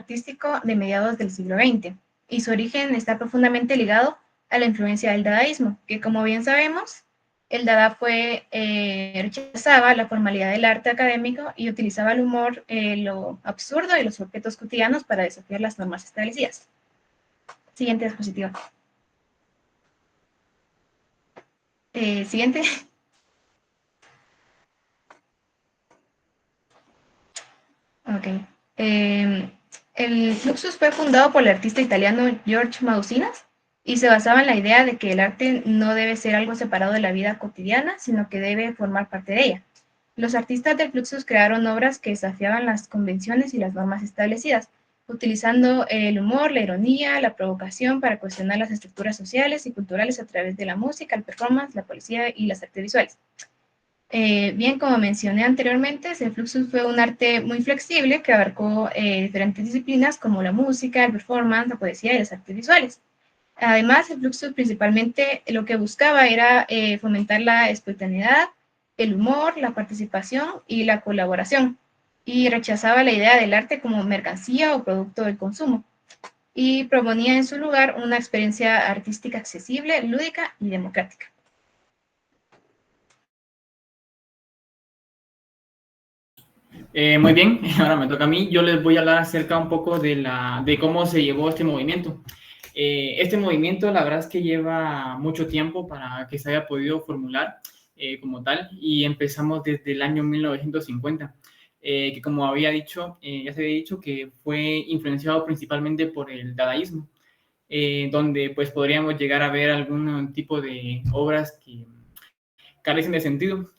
artístico de mediados del siglo XX, y su origen está profundamente ligado a la influencia del dadaísmo, que como bien sabemos, el dada rechazaba la formalidad del arte académico y utilizaba el humor, lo absurdo y los objetos cotidianos para desafiar las normas establecidas. Siguiente diapositiva. Siguiente. Ok. El Fluxus fue fundado por el artista italiano George Mausinas y se basaba en la idea de que el arte no debe ser algo separado de la vida cotidiana, sino que debe formar parte de ella. Los artistas del Fluxus crearon obras que desafiaban las convenciones y las normas establecidas, utilizando el humor, la ironía, la provocación para cuestionar las estructuras sociales y culturales a través de la música, el performance, la poesía y las artes visuales. Bien, como mencioné anteriormente, el Fluxus fue un arte muy flexible que abarcó diferentes disciplinas como la música, el performance, la poesía y las artes visuales. Además, el Fluxus principalmente lo que buscaba era fomentar la espontaneidad, el humor, la participación y la colaboración, y rechazaba la idea del arte como mercancía o producto del consumo, y proponía en su lugar una experiencia artística accesible, lúdica y democrática. Muy bien, ahora me toca a mí. Yo les voy a hablar acerca un poco de cómo se llevó este movimiento. Este movimiento, la verdad es que lleva mucho tiempo para que se haya podido formular como tal, y empezamos desde el año 1950, que como había dicho, ya se había dicho que fue influenciado principalmente por el dadaísmo, donde pues podríamos llegar a ver algún tipo de obras que carecen de sentido.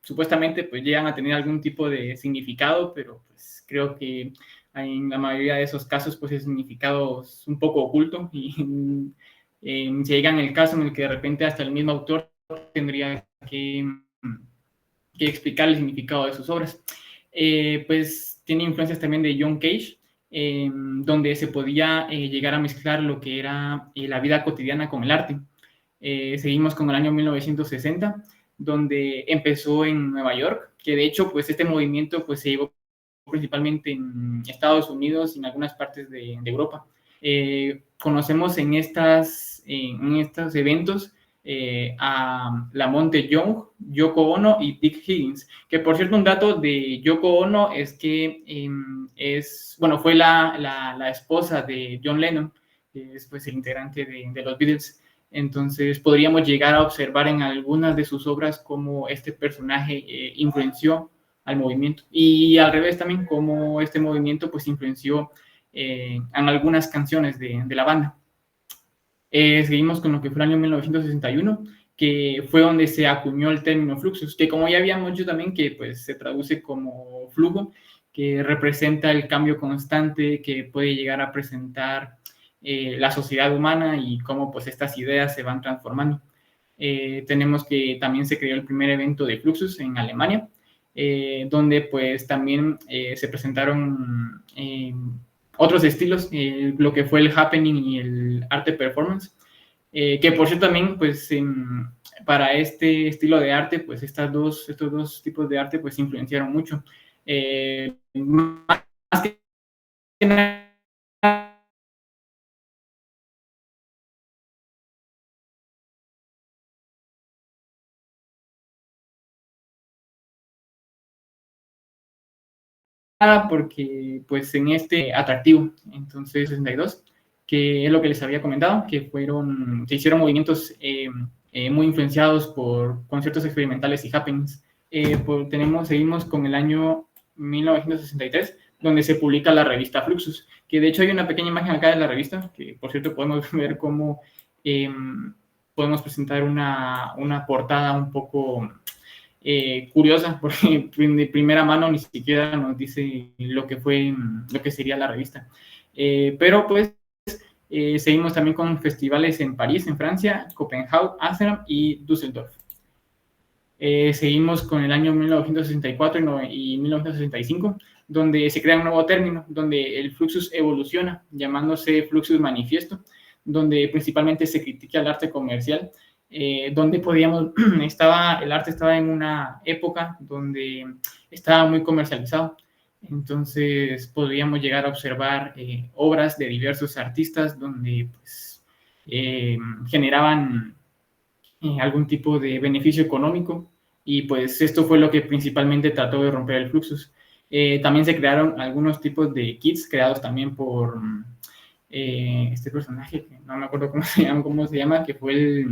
Supuestamente pues llegan a tener algún tipo de significado, pero pues creo que en la mayoría de esos casos pues el significado es un poco oculto, y se llega en el caso en el que de repente hasta el mismo autor tendría que explicar el significado de sus obras. Pues tiene influencias también de John Cage, donde se podía llegar a mezclar lo que era la vida cotidiana con el arte. Seguimos con el año 1960, donde empezó en Nueva York, que de hecho pues este movimiento pues se llevó principalmente en Estados Unidos y en algunas partes de Europa. Conocemos en estos eventos a Lamonte Young, Yoko Ono y Dick Higgins, que por cierto un dato de Yoko Ono es que fue la esposa de John Lennon, que es pues el integrante de los Beatles. Entonces podríamos llegar a observar en algunas de sus obras cómo este personaje influenció al movimiento, y al revés también cómo este movimiento pues influenció en algunas canciones de la banda. Seguimos con lo que fue el año 1961, que fue donde se acuñó el término fluxus, que como ya habíamos dicho también, que pues se traduce como flujo, que representa el cambio constante que puede llegar a presentar la sociedad humana y cómo pues estas ideas se van transformando. Tenemos que también se creó el primer evento de Fluxus en Alemania, donde pues también se presentaron otros estilos, lo que fue el happening y el arte performance, que por cierto también pues para este estilo de arte pues estos dos tipos de arte pues influenciaron mucho. Más que nada porque pues en este atractivo, entonces 62, que es lo que les había comentado, que se hicieron movimientos muy influenciados por conciertos experimentales y happenings. Seguimos con el año 1963, donde se publica la revista Fluxus, que de hecho hay una pequeña imagen acá de la revista, que por cierto podemos ver cómo podemos presentar una portada un poco curiosa, porque de primera mano ni siquiera nos dice lo que sería la revista. Pero pues seguimos también con festivales en París, en Francia, Copenhague, Ámsterdam y Düsseldorf. Seguimos con el año 1964 y 1965, donde se crea un nuevo término, donde el fluxus evoluciona, llamándose fluxus manifiesto, donde principalmente se critica el arte comercial, donde el arte estaba en una época donde estaba muy comercializado, Entonces podríamos llegar a observar obras de diversos artistas donde pues, generaban algún tipo de beneficio económico y pues esto fue lo que principalmente trató de romper el Fluxus. También se crearon algunos tipos de kits creados también por este personaje, que no me acuerdo cómo se llama, que fue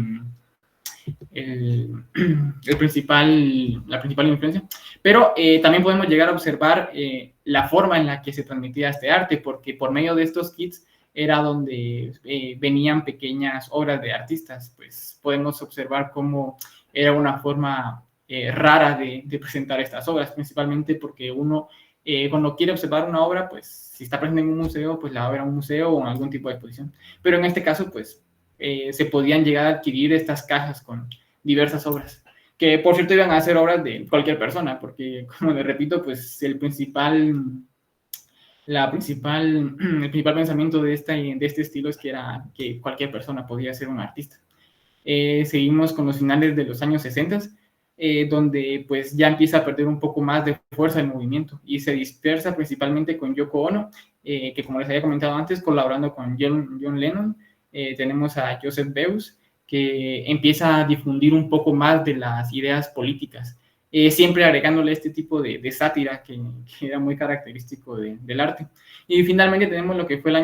el principal, la principal influencia, pero también podemos llegar a observar la forma en la que se transmitía este arte, porque por medio de estos kits era donde venían pequeñas obras de artistas, pues podemos observar cómo era una forma rara de presentar estas obras, principalmente porque uno cuando quiere observar una obra, pues si está presente en un museo, pues la va a ver en un museo o en algún tipo de exposición, pero en este caso, pues se podían llegar a adquirir estas cajas con diversas obras, que por cierto iban a ser obras de cualquier persona, porque como les repito, pues el principal pensamiento de este estilo es que era que cualquier persona podía ser un artista. Seguimos con los finales de los años 60, donde pues ya empieza a perder un poco más de fuerza el movimiento y se dispersa principalmente con Yoko Ono, que como les había comentado antes, colaborando con John Lennon. Tenemos a Joseph Beuys, que empieza a difundir un poco más de las ideas políticas, siempre agregándole este tipo de sátira que era muy característico del arte. Y finalmente tenemos lo que fue los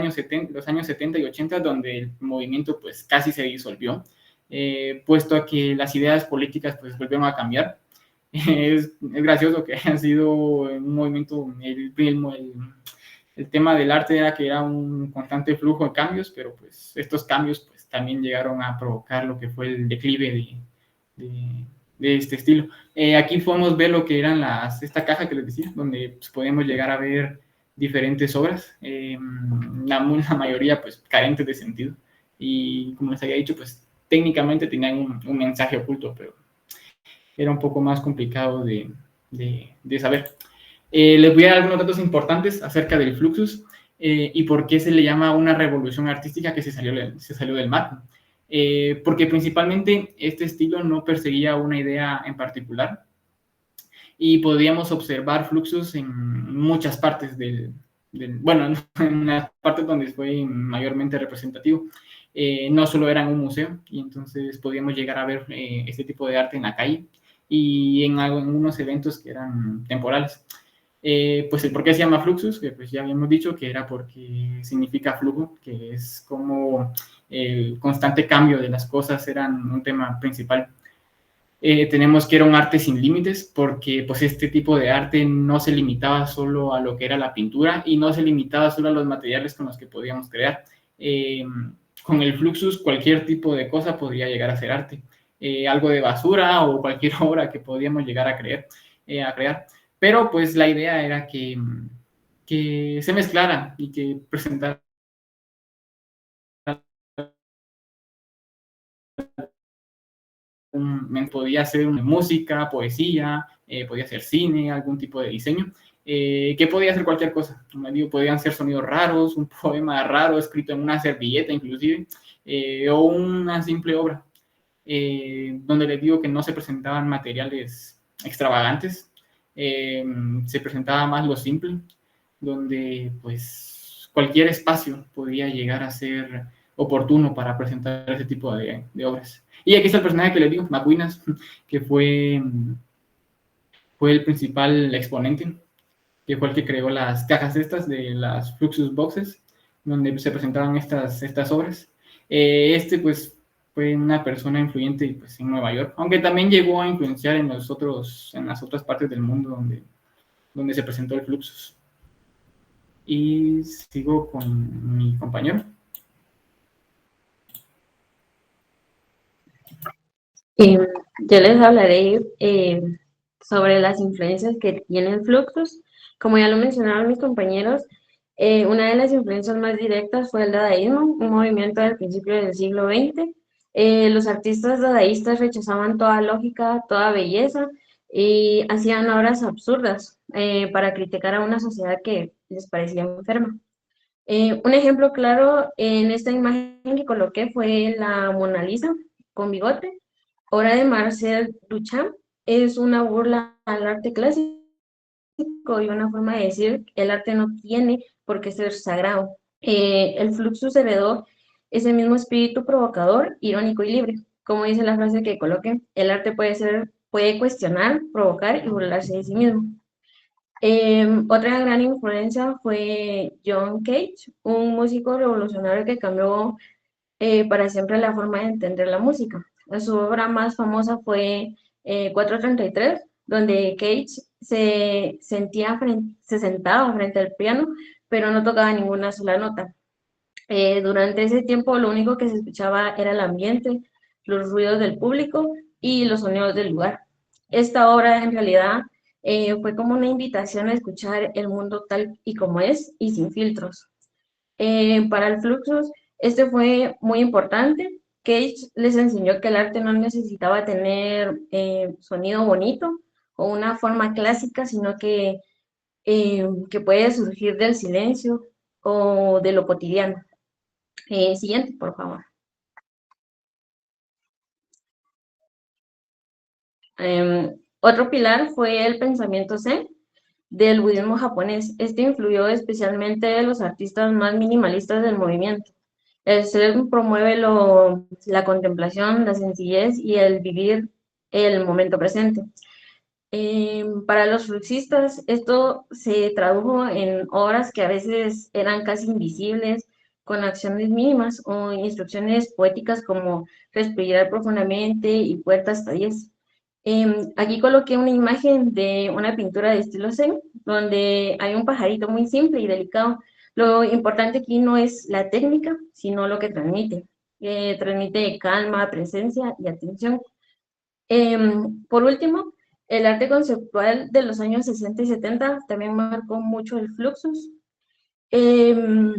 años 70 y 80, donde el movimiento pues casi se disolvió, puesto a que las ideas políticas pues volvieron a cambiar. Es gracioso que haya sido un movimiento, el tema del arte era que era un constante flujo de cambios, pero pues estos cambios pues también llegaron a provocar lo que fue el declive de este estilo. Aquí podemos ver lo que eran esta caja que les decía, donde pues, podemos llegar a ver diferentes obras, la mayoría pues carentes de sentido, y como les había dicho, pues técnicamente tenían un mensaje oculto, pero era un poco más complicado de saber. Les voy a dar algunos datos importantes acerca del Fluxus y por qué se le llama una revolución artística que se salió del marco. Porque principalmente este estilo no perseguía una idea en particular y podíamos observar Fluxus en muchas partes bueno, en las partes donde fue mayormente representativo. No solo era en un museo, y entonces podíamos llegar a ver este tipo de arte en la calle y en algunos eventos que eran temporales. Pues el por qué se llama Fluxus, que pues ya habíamos dicho que era porque significa flujo, que es como el constante cambio de las cosas eran un tema principal. Tenemos que era un arte sin límites, porque pues este tipo de arte no se limitaba solo a lo que era la pintura y no se limitaba solo a los materiales con los que podíamos crear. Con el Fluxus cualquier tipo de cosa podría llegar a ser arte. Algo de basura o cualquier obra que podíamos llegar a crear. Pero pues la idea era que se mezclara y que presentara podía ser música, poesía, podía ser cine, algún tipo de diseño, que podía ser cualquier cosa. Podían ser sonidos raros, un poema raro escrito en una servilleta inclusive, o una simple obra, donde les digo que no se presentaban materiales extravagantes, se presentaba más lo simple, donde pues cualquier espacio podía llegar a ser oportuno para presentar ese tipo de obras. Y aquí está el personaje que les digo, McWinas, que fue el principal exponente, que fue el que creó las cajas estas de las Fluxus Boxes, donde se presentaban estas obras. Pues fue una persona influyente pues, en Nueva York, aunque también llegó a influenciar en las otras partes del mundo donde se presentó el Fluxus. Y sigo con mi compañero. Yo les hablaré sobre las influencias que tiene el Fluxus. Como ya lo mencionaron mis compañeros, una de las influencias más directas fue el dadaísmo, un movimiento del principio del siglo XX. Los artistas dadaístas rechazaban toda lógica, toda belleza y hacían obras absurdas para criticar a una sociedad que les parecía enferma. Un ejemplo claro en esta imagen que coloqué fue la Mona Lisa con bigote, obra de Marcel Duchamp. Es una burla al arte clásico místico y una forma de decir el arte no tiene por qué ser sagrado. El Fluxus heredó ese mismo espíritu provocador, irónico y libre. Como dice la frase que coloqué, el arte puede cuestionar, provocar y burlarse de sí mismo. Otra gran influencia fue John Cage, un músico revolucionario que cambió para siempre la forma de entender la música. Su obra más famosa fue 433, donde Cage se sentaba frente al piano, pero no tocaba ninguna sola nota. Durante ese tiempo lo único que se escuchaba era el ambiente, los ruidos del público y los sonidos del lugar. Esta obra en realidad fue como una invitación a escuchar el mundo tal y como es y sin filtros. Para el Fluxus, este fue muy importante. Cage les enseñó que el arte no necesitaba tener sonido bonito o una forma clásica, sino que puede surgir del silencio o de lo cotidiano. Siguiente, por favor. Otro pilar fue el pensamiento Zen del budismo japonés. Este influyó especialmente en los artistas más minimalistas del movimiento. El Zen promueve la contemplación, la sencillez y el vivir el momento presente. Para los fluxistas, esto se tradujo en obras que a veces eran casi invisibles, con acciones mínimas o instrucciones poéticas como respirar profundamente y puertas hasta 10. Aquí coloqué una imagen de una pintura de estilo Zen, donde hay un pajarito muy simple y delicado. Lo importante aquí no es la técnica, sino lo que transmite. Transmite calma, presencia y atención. Por último, el arte conceptual de los años 60 y 70 también marcó mucho el Fluxus. Em,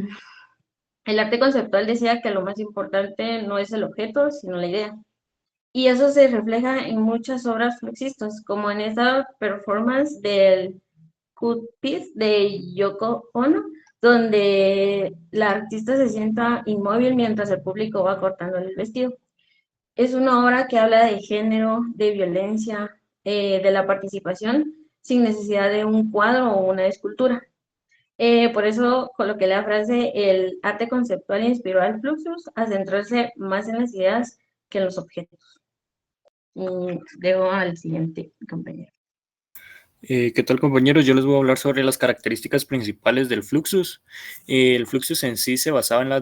el arte conceptual decía que lo más importante no es el objeto, sino la idea. Y eso se refleja en muchas obras fluxistas, como en esta performance del Cut Piece de Yoko Ono, donde la artista se sienta inmóvil mientras el público va cortando el vestido. Es una obra que habla de género, de violencia, de la participación, sin necesidad de un cuadro o una escultura. Por eso coloqué la frase, el arte conceptual inspiró al Fluxus a centrarse más en las ideas que en los objetos. Y dejo al siguiente compañero. ¿Qué tal, compañeros? Yo les voy a hablar sobre las características principales del Fluxus. El Fluxus en sí se basaba en la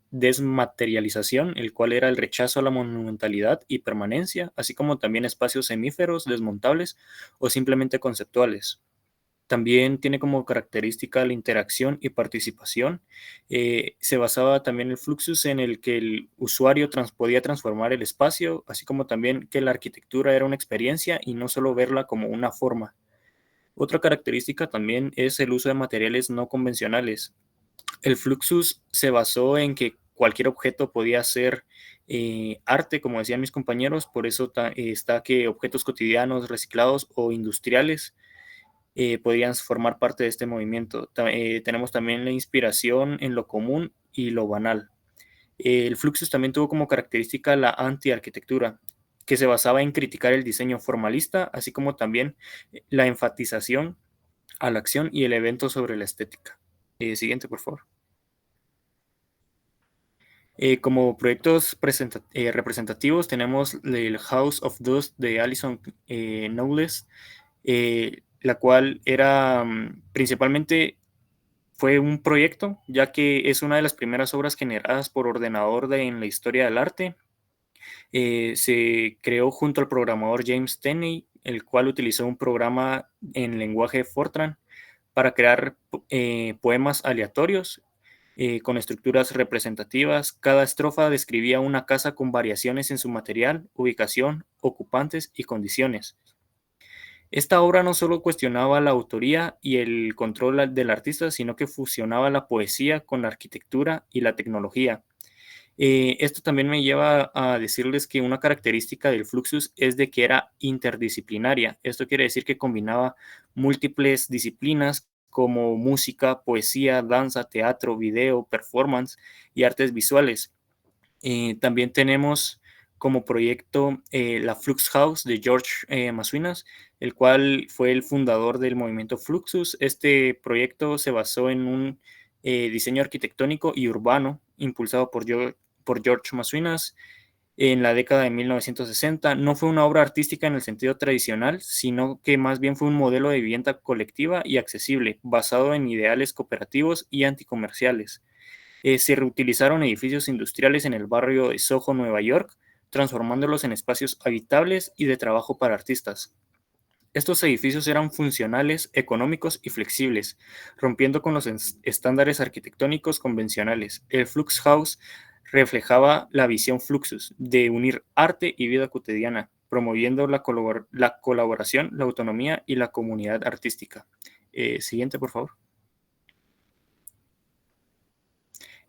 desmaterialización, el cual era el rechazo a la monumentalidad y permanencia, así como también espacios semíferos, desmontables o simplemente conceptuales. También tiene como característica la interacción y participación. Se basaba también el Fluxus en el que el usuario podía transformar el espacio, así como también que la arquitectura era una experiencia y no solo verla como una forma. Otra característica también es el uso de materiales no convencionales. El Fluxus se basó en que cualquier objeto podía ser arte, como decían mis compañeros, por eso está que objetos cotidianos, reciclados o industriales podían formar parte de este movimiento. Tenemos también la inspiración en lo común y lo banal. El Fluxus también tuvo como característica la anti-arquitectura, que se basaba en criticar el diseño formalista, así como también la enfatización a la acción y el evento sobre la estética. Siguiente, por favor. Como proyectos representativos tenemos el House of Dust de Alison Knowles, la cual era principalmente fue un proyecto, ya que es una de las primeras obras generadas por ordenador en la historia del arte. Se creó junto al programador James Tenney, el cual utilizó un programa en lenguaje Fortran para crear poemas aleatorios con estructuras representativas. Cada estrofa describía una casa con variaciones en su material, ubicación, ocupantes y condiciones. Esta obra no solo cuestionaba la autoría y el control del artista, sino que fusionaba la poesía con la arquitectura y la tecnología. Esto también me lleva a decirles que una característica del Fluxus es de que era interdisciplinaria. Esto quiere decir que combinaba múltiples disciplinas como música, poesía, danza, teatro, video, performance y artes visuales. También tenemos como proyecto la Flux House de George Maswinas, el cual fue el fundador del movimiento Fluxus. Este proyecto se basó en un diseño arquitectónico y urbano impulsado por George Maswinas en la década de 1960. No fue una obra artística en el sentido tradicional, sino que más bien fue un modelo de vivienda colectiva y accesible, basado en ideales cooperativos y anticomerciales. Se reutilizaron edificios industriales en el barrio de Soho, Nueva York, transformándolos en espacios habitables y de trabajo para artistas. Estos edificios eran funcionales, económicos y flexibles, rompiendo con los estándares arquitectónicos convencionales. El Flux House reflejaba la visión Fluxus de unir arte y vida cotidiana, promoviendo la colaboración, la autonomía y la comunidad artística. Siguiente, por favor.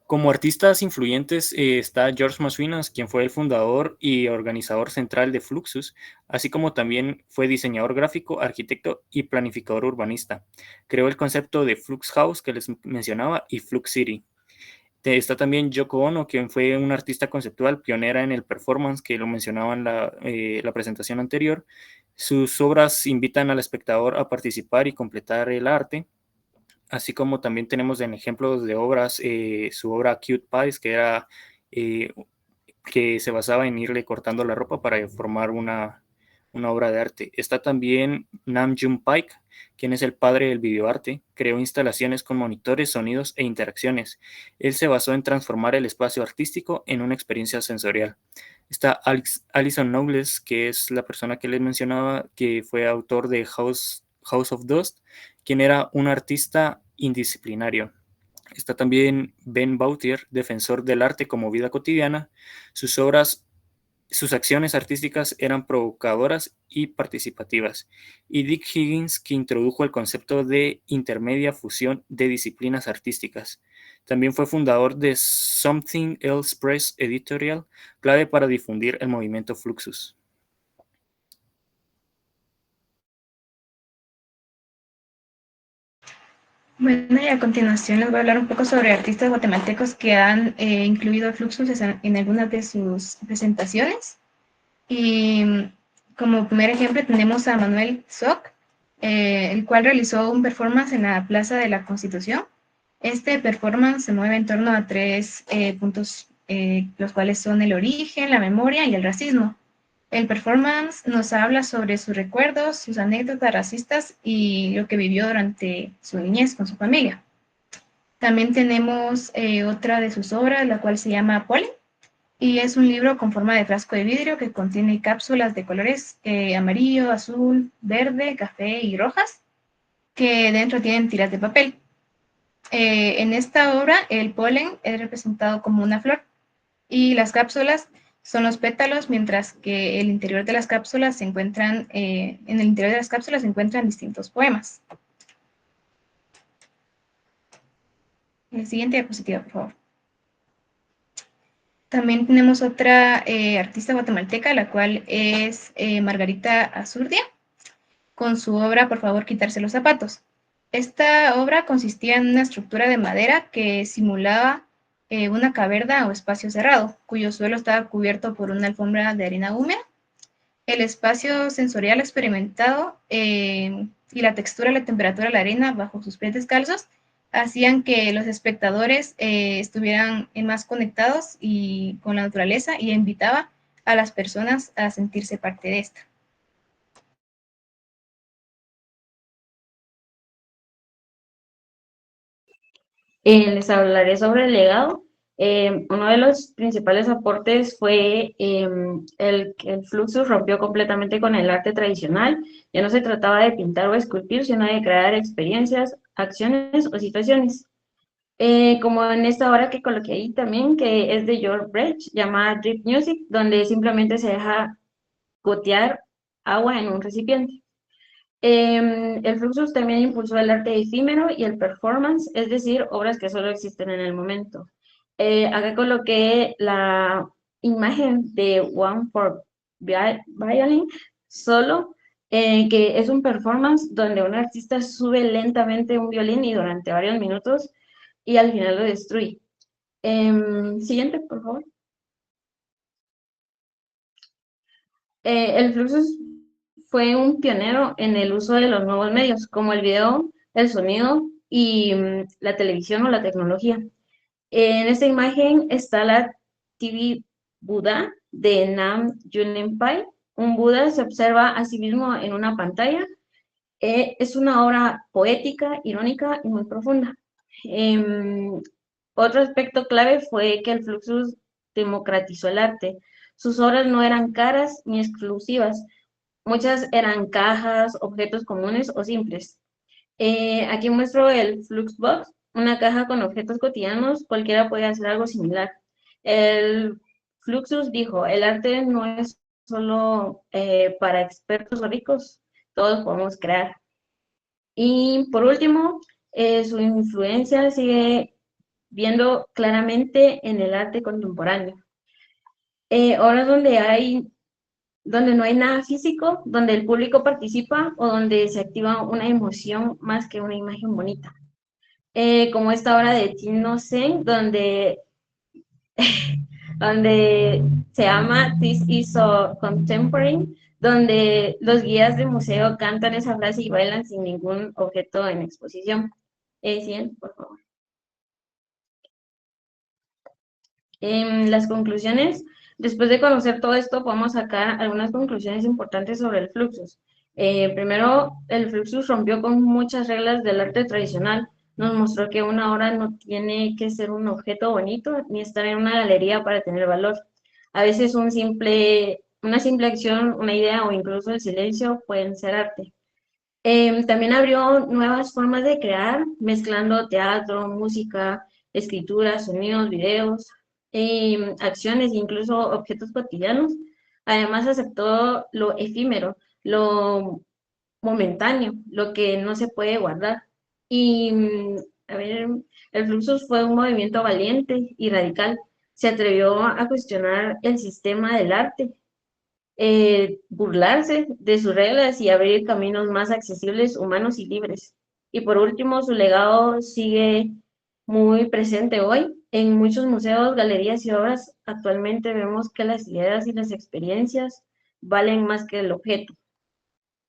Como artistas influyentes está George Maswinas, quien fue el fundador y organizador central de Fluxus, así como también fue diseñador gráfico, arquitecto y planificador urbanista. Creó el concepto de Flux House que les mencionaba y Flux City. Está también Yoko Ono, quien fue una artista conceptual pionera en el performance, que lo mencionaba en la presentación anterior. Sus obras invitan al espectador a participar y completar el arte, así como también tenemos en ejemplos de obras su obra Cute Pies, eh, que se basaba en irle cortando la ropa para formar una obra de arte. Está también Nam June Paik, quien es el padre del videoarte. Creó instalaciones con monitores, sonidos e interacciones. Él se basó en transformar el espacio artístico en una experiencia sensorial. Está Alison Knowles, que es la persona que les mencionaba, que fue autor de House of Dust, quien era un artista indisciplinario. Está también Ben Bautier, defensor del arte como vida cotidiana. Sus acciones artísticas eran provocadoras y participativas. Y Dick Higgins, que introdujo el concepto de intermedia fusión de disciplinas artísticas. También fue fundador de Something Else Press Editorial, clave para difundir el movimiento Fluxus. Bueno, y a continuación les voy a hablar un poco sobre artistas guatemaltecos que han incluido Fluxus en algunas de sus presentaciones. Y como primer ejemplo tenemos a Manuel Soc, el cual realizó un performance en la Plaza de la Constitución. Este performance se mueve en torno a tres puntos, los cuales son el origen, la memoria y el racismo. El performance nos habla sobre sus recuerdos, sus anécdotas racistas y lo que vivió durante su niñez con su familia. También tenemos otra de sus obras, la cual se llama Polen, y es un libro con forma de frasco de vidrio que contiene cápsulas de colores amarillo, azul, verde, café y rojas, que dentro tienen tiras de papel. En esta obra, el polen es representado como una flor y las cápsulas son los pétalos, mientras que el interior de las cápsulas se encuentran, en el interior de las cápsulas se encuentran distintos poemas. La siguiente diapositiva, por favor. También tenemos otra artista guatemalteca, la cual es Margarita Azurdia, con su obra Por favor, quitarse los zapatos. Esta obra consistía en una estructura de madera que simulaba una caverna o espacio cerrado, cuyo suelo estaba cubierto por una alfombra de arena húmeda. El espacio sensorial experimentado y la textura y la temperatura de la arena bajo sus pies descalzos hacían que los espectadores estuvieran más conectados con la naturaleza y invitaba a las personas a sentirse parte de esta. Les hablaré sobre el legado. Uno de los principales aportes fue el que el Fluxus rompió completamente con el arte tradicional. Ya no se trataba de pintar o esculpir, sino de crear experiencias, acciones o situaciones. Como en esta obra que coloqué ahí también, que es de George Brecht, llamada Drip Music, donde simplemente se deja gotear agua en un recipiente. El Fluxus también impulsó el arte efímero y el performance, es decir, obras que solo existen en el momento. Acá coloqué la imagen de One for Violin solo, que es un performance donde un artista sube lentamente un violín y durante varios minutos y al final lo destruye. Siguiente, por favor. El Fluxus fue un pionero en el uso de los nuevos medios, como el video, el sonido y la televisión o la tecnología. En esta imagen está la TV Buda de Nam Yunenpai. Un Buda se observa a sí mismo en una pantalla. Es una obra poética, irónica y muy profunda. Otro aspecto clave fue que el Fluxus democratizó el arte. Sus obras no eran caras ni exclusivas. Muchas eran cajas, objetos comunes o simples. Aquí muestro el Fluxbox, una caja con objetos cotidianos, cualquiera puede hacer algo similar. El Fluxus dijo, el arte no es solo para expertos o ricos, todos podemos crear. Y por último, su influencia sigue viendo claramente en el arte contemporáneo. Obras donde no hay nada físico, donde el público participa o donde se activa una emoción más que una imagen bonita. Como esta obra de Tino Sen, donde se llama This is so Contemporary, donde los guías de museo cantan esa frase y bailan sin ningún objeto en exposición. Cien, por favor. En las conclusiones, después de conocer todo esto, podemos sacar algunas conclusiones importantes sobre el Fluxus. Primero, el Fluxus rompió con muchas reglas del arte tradicional. Nos mostró que una obra no tiene que ser un objeto bonito ni estar en una galería para tener valor. A veces una simple acción, una idea o incluso el silencio pueden ser arte. También abrió nuevas formas de crear, mezclando teatro, música, escritura, sonidos, videos, acciones, incluso objetos cotidianos. Además aceptó lo efímero, lo momentáneo, lo que no se puede guardar. Y, a ver, el Fluxus fue un movimiento valiente y radical. Se atrevió a cuestionar el sistema del arte, burlarse de sus reglas y abrir caminos más accesibles, humanos y libres. Y por último, su legado sigue muy presente hoy. En muchos museos, galerías y obras actualmente vemos que las ideas y las experiencias valen más que el objeto.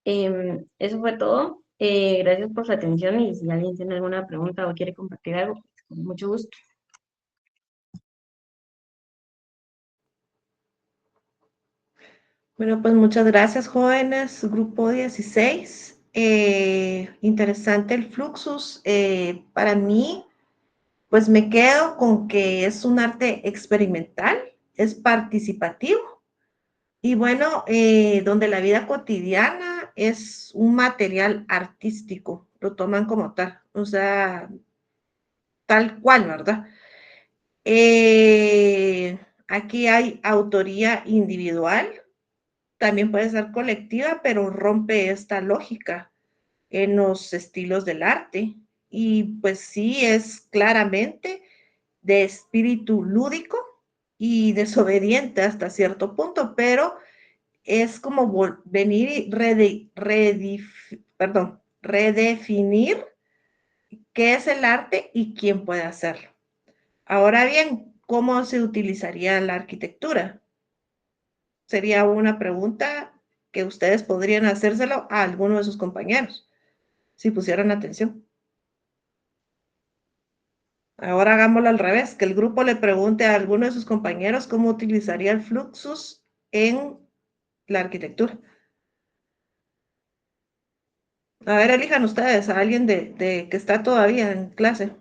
Eso fue todo. Gracias por su atención y si alguien tiene alguna pregunta o quiere compartir algo, pues, con mucho gusto. Bueno, pues muchas gracias, jóvenes, grupo 16. Interesante el Fluxus. Para mí, pues me quedo con que es un arte experimental, es participativo y bueno, donde la vida cotidiana es un material artístico, lo toman como tal, o sea, tal cual, ¿verdad? Aquí hay autoría individual, también puede ser colectiva, pero rompe esta lógica en los estilos del arte. Y pues sí, es claramente de espíritu lúdico y desobediente hasta cierto punto, pero es como venir y redefinir qué es el arte y quién puede hacerlo. Ahora bien, ¿cómo se utilizaría la arquitectura? Sería una pregunta que ustedes podrían hacérselo a alguno de sus compañeros, si pusieran atención. Ahora hagámoslo al revés, que el grupo le pregunte a alguno de sus compañeros cómo utilizaría el Fluxus en la arquitectura. A ver, elijan ustedes a alguien de que está todavía en clase.